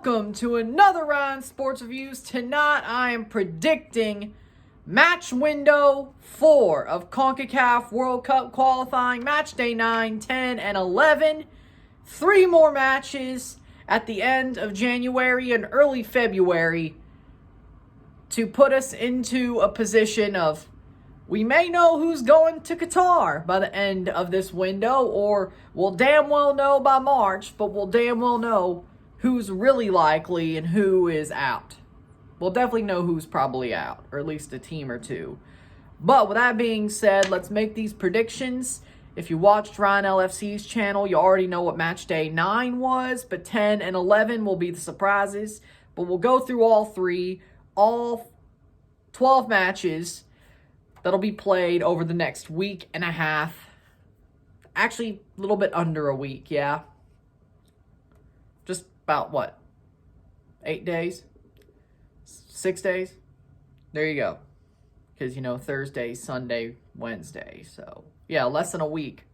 welcome to another round of Sports Reviews. Tonight I am predicting match window 4 of CONCACAF World Cup qualifying, match day 9, 10, and 11. 3 more matches at the end of January and early February to put us into a position of we may know who's going to Qatar by the end of this window, or we'll damn well know by March, but we'll damn well know who's really likely and who is out. We'll definitely know who's probably out, or at least a team or two. But with that being said, let's make these predictions. If you watched Ryan LFC's channel, you already know what match day 9 was, but 10 and 11 will be the surprises. But we'll go through all 12 matches that'll be played over the next week and a half. Actually, a little bit under a week, yeah. Just about, 8 days? 6 days? There you go. Because, Thursday, Sunday, Wednesday. So, yeah, less than a week.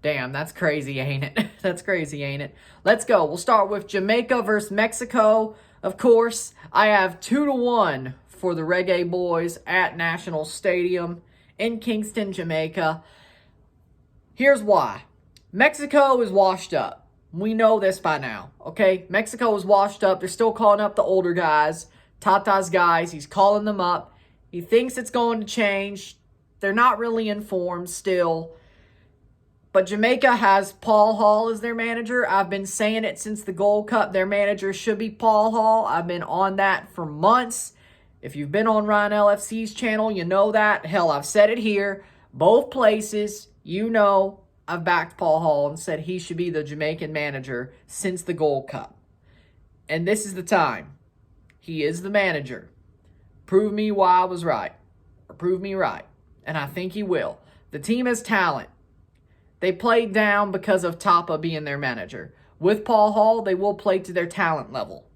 Damn, that's crazy, ain't it? That's crazy, ain't it? Let's go. We'll start with Jamaica versus Mexico. Of course, I have 2-1 for the Reggae Boys at National Stadium in Kingston, Jamaica. Here's why. Mexico is washed up. We know this by now, okay? Mexico is washed up. They're still calling up the older guys, Tata's guys. He's calling them up. He thinks it's going to change. They're not really informed still. But Jamaica has Paul Hall as their manager. I've been saying it since the Gold Cup. Their manager should be Paul Hall. I've been on that for months. If you've been on Ryan LFC's channel, you know that. Hell, I've said it here. Both places, I've backed Paul Hall and said he should be the Jamaican manager since the Gold Cup. And this is the time. He is the manager. Prove me why I was right. Or prove me right. And I think he will. The team has talent. They played down because of Tapa being their manager. With Paul Hall, they will play to their talent level.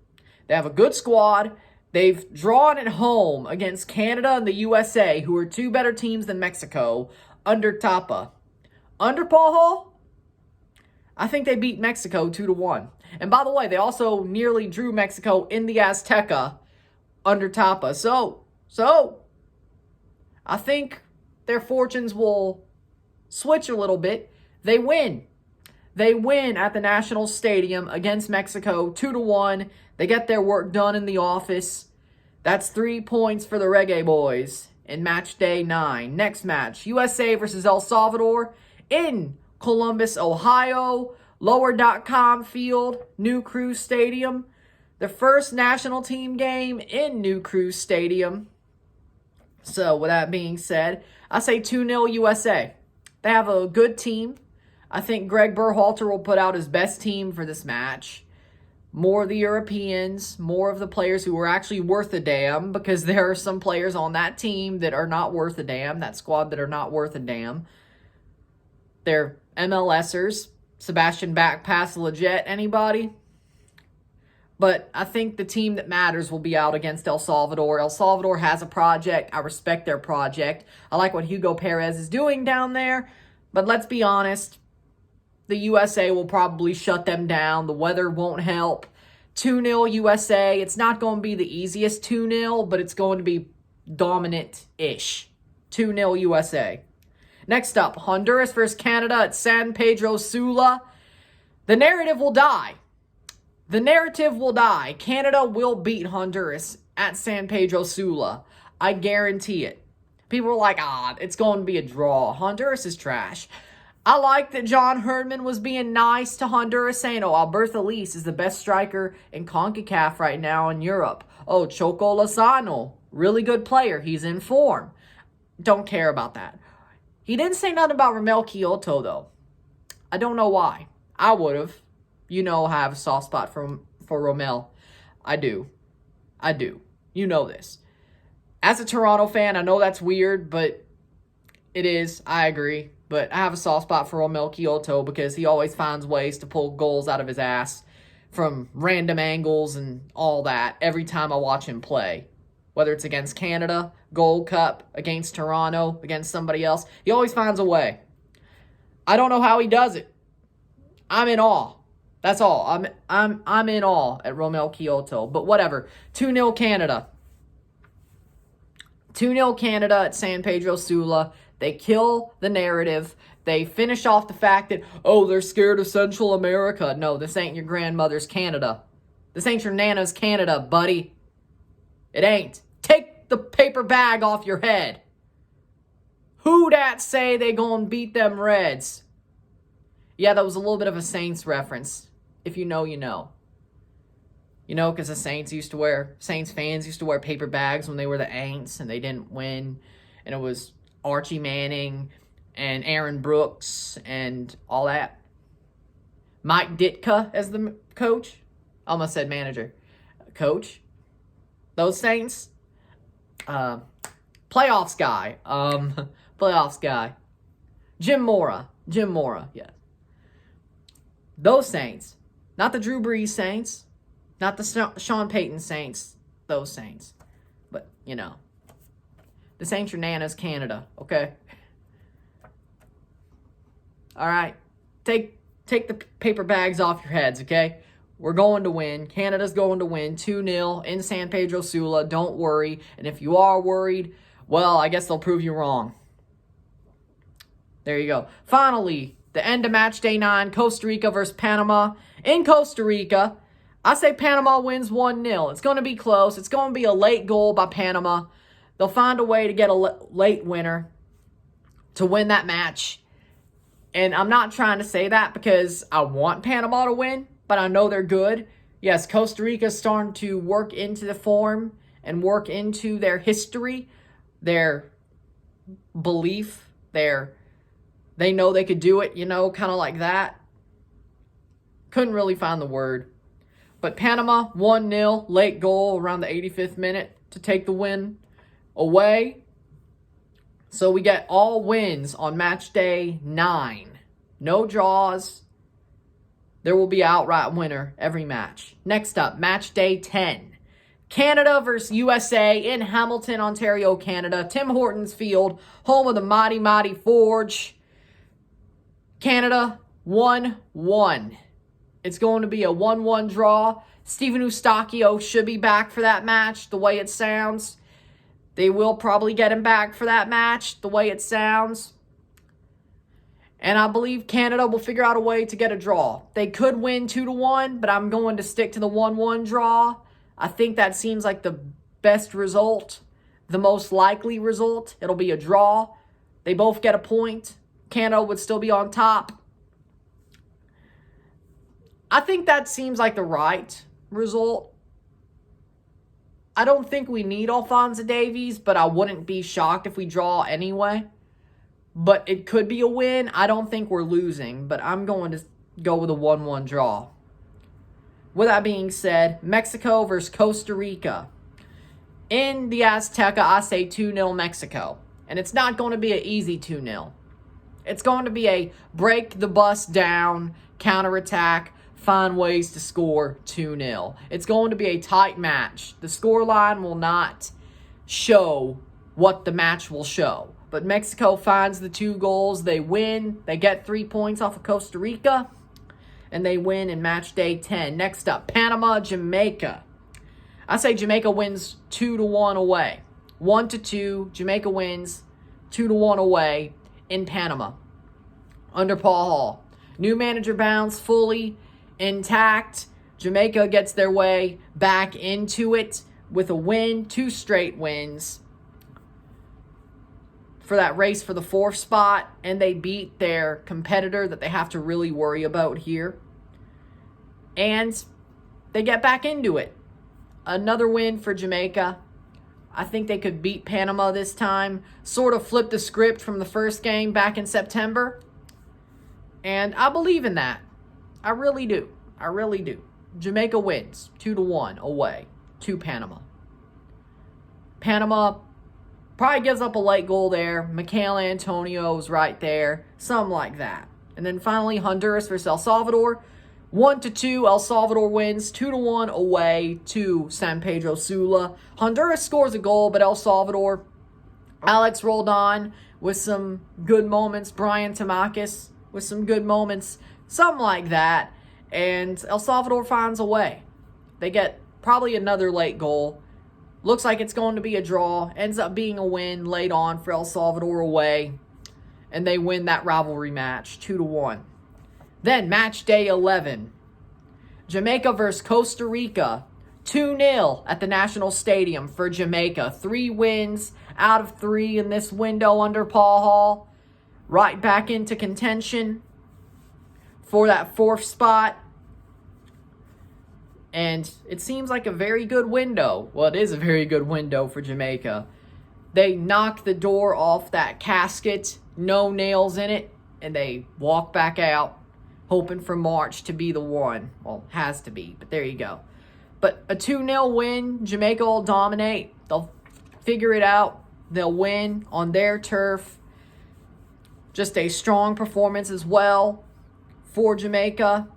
They have a good squad. They've drawn at home against Canada and the USA, who are 2 better teams than Mexico, under Tapa. Under Paul Hall, I think they beat Mexico 2-1. And by the way, they also nearly drew Mexico in the Azteca under Tapa. So, I think their fortunes will switch a little bit. They win. They win at the National Stadium against Mexico 2-1. They get their work done in the office. That's 3 points for the Reggae Boys in match day 9. Next match, USA versus El Salvador in Columbus, Ohio. Lower.com field, New Crew Stadium. The first national team game in New Crew Stadium. So, with that being said, I say 2-0 USA. They have a good team. I think Greg Berhalter will put out his best team for this match. More of the Europeans, more of the players who are actually worth a damn, because there are some players on that team that are not worth a damn, that squad that are not worth a damn. They're MLSers. Sebastian Backpass legit, anybody? But I think the team that matters will be out against El Salvador. El Salvador has a project. I respect their project. I like what Hugo Perez is doing down there. But let's be honest, the USA will probably shut them down. The weather won't help. 2-0 USA. It's not going to be the easiest 2-0, but it's going to be dominant-ish. 2-0 USA. Next up, Honduras versus Canada at San Pedro Sula. The narrative will die. The narrative will die. Canada will beat Honduras at San Pedro Sula. I guarantee it. People are like, it's going to be a draw. Honduras is trash. I like that John Herdman was being nice to Honduras, saying, Alberto Lis is the best striker in CONCACAF right now in Europe. Choco Lozano, really good player. He's in form. Don't care about that. He didn't say nothing about Ramel Kyoto, though. I don't know why. I would have. I have a soft spot for Ramel. I do. You know this. As a Toronto fan, I know that's weird, but it is. I agree. But I have a soft spot for Ramel Kyoto because he always finds ways to pull goals out of his ass from random angles and all that every time I watch him play. Whether it's against Canada, Gold Cup, against Toronto, against somebody else, he always finds a way. I don't know how he does it. I'm in awe. That's all. I'm in awe at Romel Kyoto. But whatever. 2-0 Canada. 2-0 Canada at San Pedro Sula. They kill the narrative. They finish off the fact that, oh, they're scared of Central America. No, this ain't your grandmother's Canada. This ain't your nana's Canada, buddy. It ain't. Take the paper bag off your head. Who dat say they gonna beat them Reds? Yeah, that was a little bit of a Saints reference. If you know, you know. You know, because the Saints fans used to wear paper bags when they were the Aints and they didn't win. And it was Archie Manning and Aaron Brooks and all that. Mike Ditka as the coach. Almost said manager. Coach. Those Saints. Playoffs guy. Playoffs guy. Jim Mora, yes. Those Saints. Not the Drew Brees Saints. Not the Sean Payton Saints. Those Saints. But, you know. This ain't your nana's Canada, okay? Alright. Take the paper bags off your heads, okay? We're going to win. Canada's going to win 2-0 in San Pedro Sula. Don't worry. And if you are worried, well, I guess they'll prove you wrong. There you go. Finally, the end of match day 9, Costa Rica versus Panama. In Costa Rica, I say Panama wins 1-0. It's going to be close. It's going to be a late goal by Panama. They'll find a way to get a late winner to win that match. And I'm not trying to say that because I want Panama to win, but I know they're good. Yes, Costa Rica's starting to work into the form and work into their history, their belief, they know they could do it, you know, kind of like that. Couldn't really find the word. But Panama, 1-0, late goal around the 85th minute to take the win away. So we get all wins on match day 9. No draws. There will be an outright winner every match. Next up, match day 10. Canada versus USA in Hamilton, Ontario, Canada. Tim Hortons Field, home of the mighty, mighty Forge. Canada, 1-1. It's going to be a 1-1 draw. Steven Eustachio should be back for that match, the way it sounds. They will probably get him back for that match, the way it sounds. And I believe Canada will figure out a way to get a draw. They could win 2-1, but I'm going to stick to the 1-1 draw. I think that seems like the best result, the most likely result. It'll be a draw. They both get a point. Canada would still be on top. I think that seems like the right result. I don't think we need Alphonso Davies, but I wouldn't be shocked if we draw anyway. But it could be a win. I don't think we're losing, but I'm going to go with a 1-1 draw. With that being said, Mexico versus Costa Rica. In the Azteca, I say 2-0 Mexico. And it's not going to be an easy 2-0. It's going to be a break the bus down, counterattack, find ways to score 2-0. It's going to be a tight match. The scoreline will not show what the match will show. But Mexico finds the 2 goals. They win. They get 3 points off of Costa Rica. And they win in match day 10. Next up, Panama Jamaica. I say Jamaica wins 2-1 away. 1-2. Jamaica wins 2-1 away in Panama under Paul Hall. New manager bounce fully intact. Jamaica gets their way back into it with a win, 2 straight wins for that race for the 4th spot, and they beat their competitor that they have to really worry about here. And they get back into it. Another win for Jamaica. I think they could beat Panama this time. Sort of flip the script from the first game back in September. And I believe in that. I really do. I really do. Jamaica wins 2-1 away to Panama. Panama probably gives up a late goal there. Michael Antonio's right there. Something like that. And then finally, Honduras versus El Salvador. 1-2, El Salvador wins 2-1 away to San Pedro Sula. Honduras scores a goal, but El Salvador, Alex Roldan with some good moments. Brian Tamakis with some good moments. Something like that. and El Salvador finds a way. They get probably another late goal. Looks like it's going to be a draw. Ends up being a win late on for El Salvador away. And they win that rivalry match 2-1. Then match day 11. Jamaica versus Costa Rica. 2-0 at the National Stadium for Jamaica. 3 wins out of 3 in this window under Paul Hall. Right back into contention for that 4th spot. And it seems like a very good window. Well, it is a very good window for Jamaica. They knock the door off that casket, no nails in it, and they walk back out, hoping for March to be the one. Well, has to be, but there you go. But a 2-0 win, Jamaica will dominate. They'll figure it out. They'll win on their turf. Just a strong performance as well for Jamaica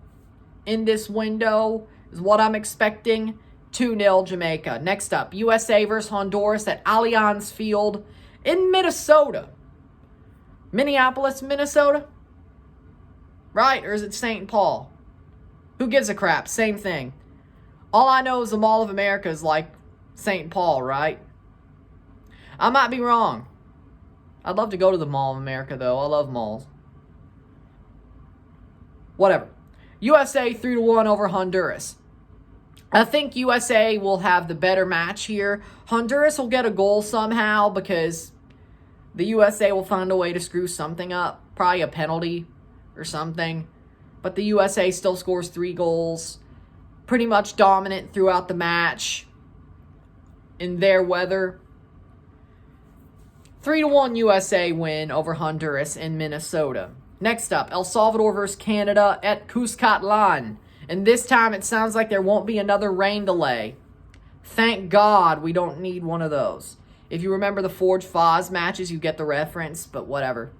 in this window is what I'm expecting. 2-0 Jamaica. Next up, USA versus Honduras at Allianz Field in Minnesota. Minneapolis, Minnesota? Right? Or is it St. Paul? Who gives a crap? Same thing. All I know is the Mall of America is like St. Paul, right? I might be wrong. I'd love to go to the Mall of America, though. I love malls. Whatever. USA 3-1 over Honduras. I think USA will have the better match here. Honduras will get a goal somehow because the USA will find a way to screw something up. Probably a penalty or something. But the USA still scores 3 goals. Pretty much dominant throughout the match in their weather. 3-1 USA win over Honduras in Minnesota. Next up, El Salvador versus Canada at Cuscatlan. And this time it sounds like there won't be another rain delay. Thank God we don't need one of those. If you remember the Forge Foz matches, you get the reference, but whatever.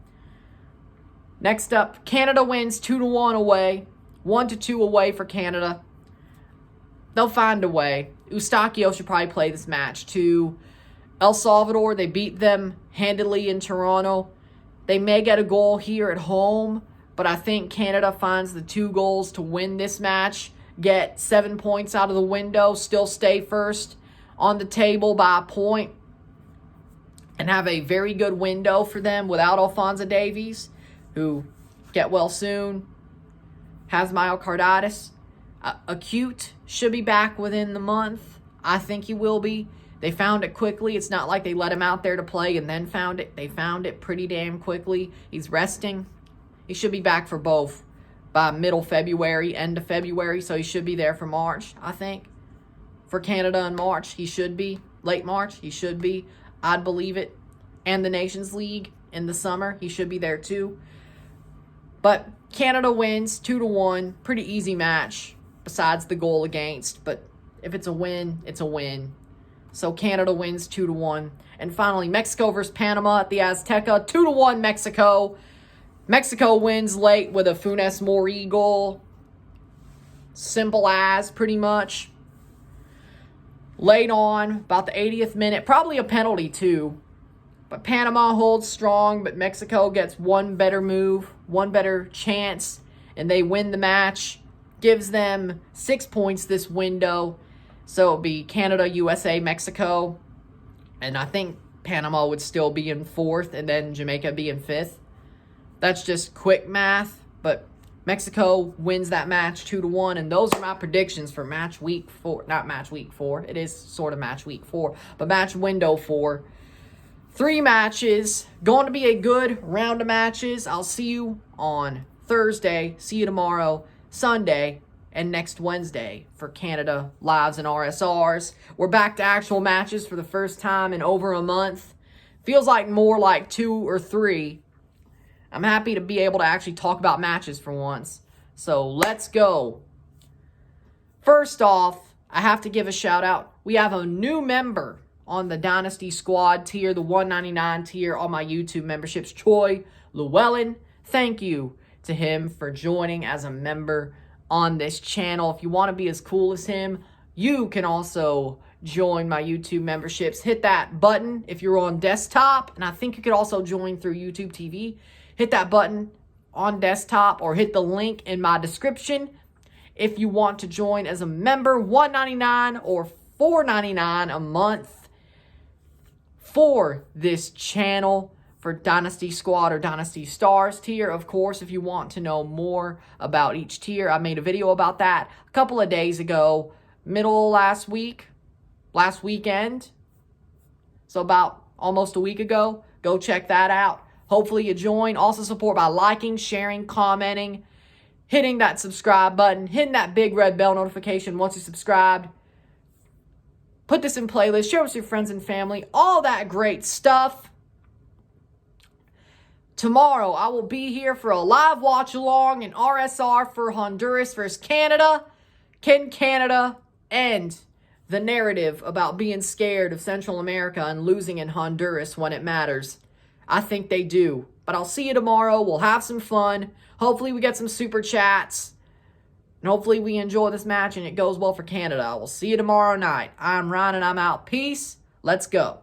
Next up, Canada wins 2-1 away. 1-2 away for Canada. They'll find a way. Eustaquio should probably play this match too. El Salvador, they beat them handily in Toronto. They may get a goal here at home, but I think Canada finds the 2 goals to win this match, get 7 points out of the window, still stay first on the table by a point, and have a very good window for them without Alphonso Davies, who, get well soon, has myocarditis. Acute should be back within the month. I think he will be. They found it quickly. It's not like they let him out there to play and then found it. They found it pretty damn quickly. He's resting. He should be back for both by middle February, end of February. So he should be there for March, I think. For Canada in March, he should be. Late March, he should be. I'd believe it. And the Nations League in the summer, he should be there too. But Canada wins 2-1. Pretty easy match besides the goal against. But if it's a win, it's a win. So Canada wins 2-1. And finally, Mexico versus Panama at the Azteca. 2-1 Mexico. Mexico wins late with a Funes Mori goal. Simple as, pretty much. Late on, about the 80th minute. Probably a penalty too. But Panama holds strong, but Mexico gets one better move, one better chance, and they win the match. Gives them 6 points this window. So it'll be Canada, USA, Mexico. And I think Panama would still be in 4th and then Jamaica be in 5th. That's just quick math. But Mexico wins that match 2-1. And those are my predictions for match week 4. Not match week 4. It is sort of match week 4. But match window 4. 3 matches. Going to be a good round of matches. I'll see you on Thursday. See you tomorrow. Sunday. And next Wednesday for Canada Lives and RSRs. We're back to actual matches for the first time in over a month. Feels like more like 2 or 3. I'm happy to be able to actually talk about matches for once. So let's go. First off, I have to give a shout out. We have a new member on the Dynasty Squad tier, the $1.99 tier on my YouTube memberships, Troy Lewellen. Thank you to him for joining as a member on this channel. If you want to be as cool as him, you can also join my YouTube memberships. Hit that button if you're on desktop, and I think you could also join through YouTube TV. Hit that button on desktop or hit the link in my description If you want to join as a member, $1.99 or $4.99 a month for this channel for Dynasty Squad or Dynasty Stars tier. Of course, if you want to know more about each tier, I made a video about that a couple of days ago, middle last weekend. So about almost a week ago. Go check that out. Hopefully you join. Also support by liking, sharing, commenting, hitting that subscribe button, hitting that big red bell notification once you subscribed. Put this in playlist, share with your friends and family, all that great stuff. Tomorrow, I will be here for a live watch-along in RSR for Honduras versus Canada. Can Canada end the narrative about being scared of Central America and losing in Honduras when it matters? I think they do. But I'll see you tomorrow. We'll have some fun. Hopefully we get some super chats. And hopefully we enjoy this match and it goes well for Canada. We'll see you tomorrow night. I'm Ryan and I'm out. Peace. Let's go.